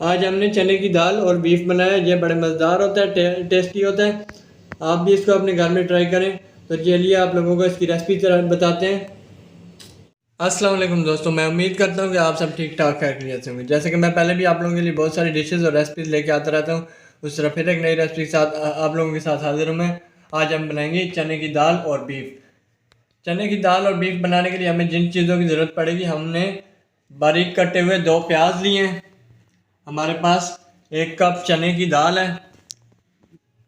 आज हमने चने की दाल और बीफ बनाया। ये बड़े मज़ेदार होता है, टेस्टी होता है। आप भी इसको अपने घर में ट्राई करें। तो चलिए आप लोगों को इसकी रेसिपी बताते हैं। अस्सलाम वालेकुम दोस्तों, मैं उम्मीद करता हूँ कि आप सब ठीक ठाक खैरियत से होंगे। जैसे कि मैं पहले भी आप लोगों के लिए बहुत सारी डिशेज़ और रेसिपीज़ लेके आता रहता हूँ, उस तरह फिर एक नई रेसिपी के साथ आप लोगों के साथ हाजिर हूँ मैं। आज हम बनाएंगे चने की दाल और बीफ। चने की दाल और बीफ बनाने के लिए हमें जिन चीज़ों की ज़रूरत पड़ेगी, हमने बारीक कटे हुए 2 प्याज लिए हैं, हमारे पास 1 कप चने की दाल है,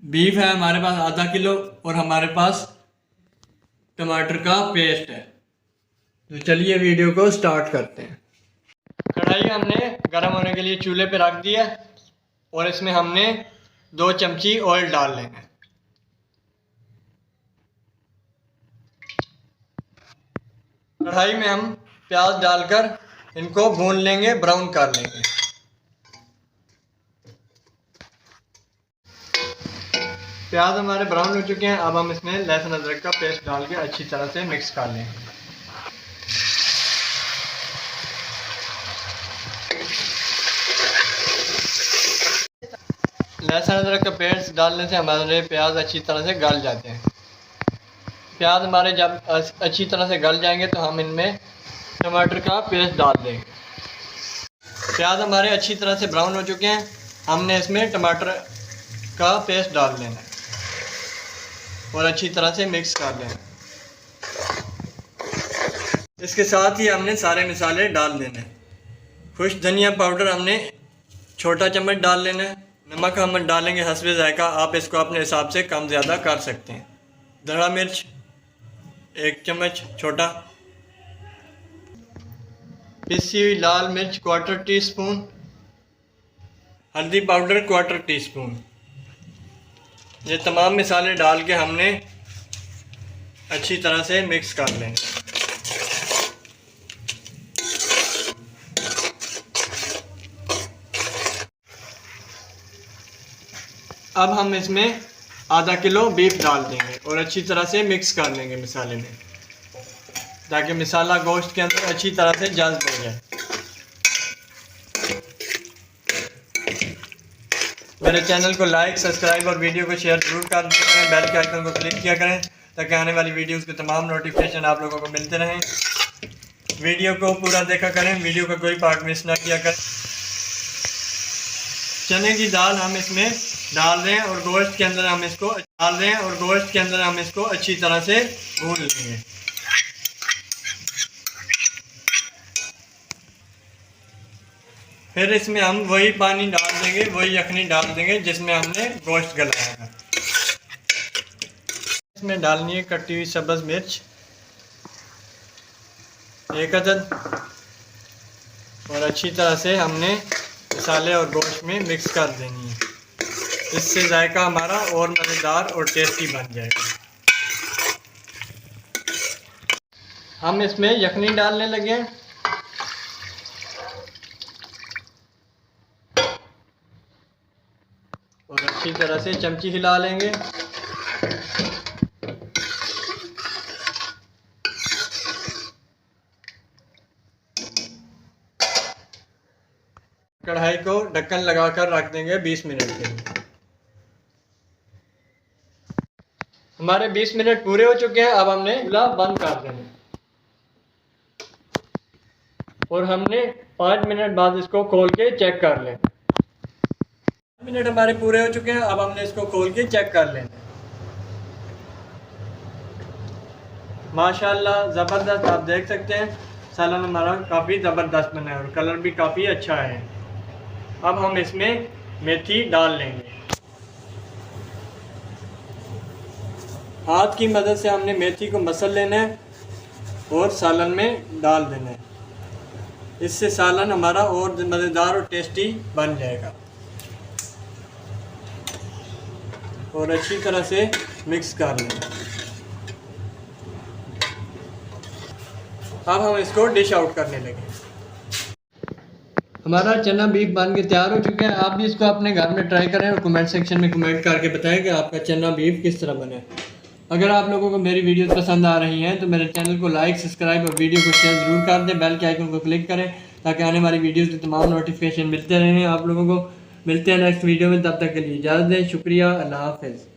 बीफ है हमारे पास आधा किलो, और हमारे पास टमाटर का पेस्ट है। तो चलिए वीडियो को स्टार्ट करते हैं। कढ़ाई हमने गर्म होने के लिए चूल्हे पे रख दिया और इसमें हमने 2 चमची ऑयल डाल लेंगे। कढ़ाई में हम प्याज डालकर इनको भून लेंगे, ब्राउन कर लेंगे। प्याज हमारे ब्राउन हो चुके हैं। अब हम इसमें लहसुन अदरक का पेस्ट डाल के अच्छी तरह से मिक्स कर लेंगे। लहसुन अदरक का पेस्ट डालने से हमारे प्याज अच्छी तरह से गल जाते हैं। प्याज हमारे जब अच्छी तरह से गल जाएंगे तो हम इनमें टमाटर का पेस्ट डाल देंगे। प्याज हमारे अच्छी तरह से ब्राउन हो चुके हैं। हमने इसमें टमाटर का पेस्ट डाल देना है और अच्छी तरह से मिक्स कर लेना। इसके साथ ही हमने सारे मसाले डाल देने हैं। खुश धनिया पाउडर हमने छोटा चम्मच डाल लेना है। नमक हम डालेंगे हस्बे जायका, आप इसको अपने हिसाब से कम ज़्यादा कर सकते हैं। धड़ा मिर्च 1 चम्मच छोटा, पिसी हुई लाल मिर्च 1/4 टीस्पून, हल्दी पाउडर 1/4 टीस्पून। ये तमाम मसाले डाल के हमने अच्छी तरह से मिक्स कर लेंगे। अब हम इसमें आधा किलो बीफ डाल देंगे और अच्छी तरह से मिक्स कर लेंगे मसाले में, ताकि मसाला गोश्त के अंदर अच्छी तरह से जज्ब हो जाए। मेरे चैनल को लाइक, सब्सक्राइब और वीडियो को शेयर जरूर कर दिया करें। बेल के आइकन को क्लिक किया करें ताकि आने वाली वीडियोस के तमाम नोटिफिकेशन आप लोगों को मिलते रहें। वीडियो को पूरा देखा करें, वीडियो का कोई पार्ट मिस ना किया करें। चने की दाल हम इसमें डाल रहे हैं और गोश्त के अंदर हम इसको अच्छी तरह से भून लेंगे। फिर इसमें हम वही पानी डाल देंगे, वही यखनी डाल देंगे जिसमें हमने गोश्त गलाया है। इसमें डालनी है कटी हुई सब्ज़ मिर्च 1 अदद, और अच्छी तरह से हमने मसाले और गोश्त में मिक्स कर देनी है। इससे जायका हमारा और मज़ेदार और टेस्टी बन जाएगा। हम इसमें यखनी डालने लगे हैं। और अच्छी तरह से चमची हिला लेंगे। कढ़ाई को ढक्कन लगाकर रख देंगे 20 मिनट के लिए। हमारे 20 मिनट पूरे हो चुके हैं। अब हमने चूल्हा बंद कर देना और हमने 5 मिनट बाद इसको खोल के चेक कर लेना। 5 मिनट हमारे पूरे हो चुके हैं। अब हमने इसको खोल के चेक कर लेना। माशाल्लाह ज़बरदस्त, आप देख सकते हैं सालन हमारा काफ़ी ज़बरदस्त बना है और कलर भी काफ़ी अच्छा है। अब हम इसमें मेथी डाल लेंगे। हाथ की मदद से हमने मेथी को मसल लेना है और सालन में डाल देना है। इससे सालन हमारा और मज़ेदार और टेस्टी बन जाएगा। और अच्छी तरह से मिक्स कर लेंगे। अब हम इसको डिश आउट करने लगे। हमारा चना बीफ बन के तैयार हो चुका है। आप भी इसको अपने घर में ट्राई करें और कमेंट सेक्शन में कमेंट करके बताएं कि आपका चना बीफ किस तरह बना है। अगर आप लोगों को मेरी वीडियोस पसंद आ रही हैं तो मेरे चैनल को लाइक, सब्सक्राइब और वीडियो को शेयर ज़रूर कर दें। बेल के आइकन को क्लिक करें ताकि आने वाली वीडियोज़ के तमाम नोटिफिकेशन मिलते रहें आप लोगों को। मिलते हैं नेक्स्ट वीडियो में, तब तक के लिए इजाज़त दें। शुक्रिया, अल्लाह हाफ़िज़।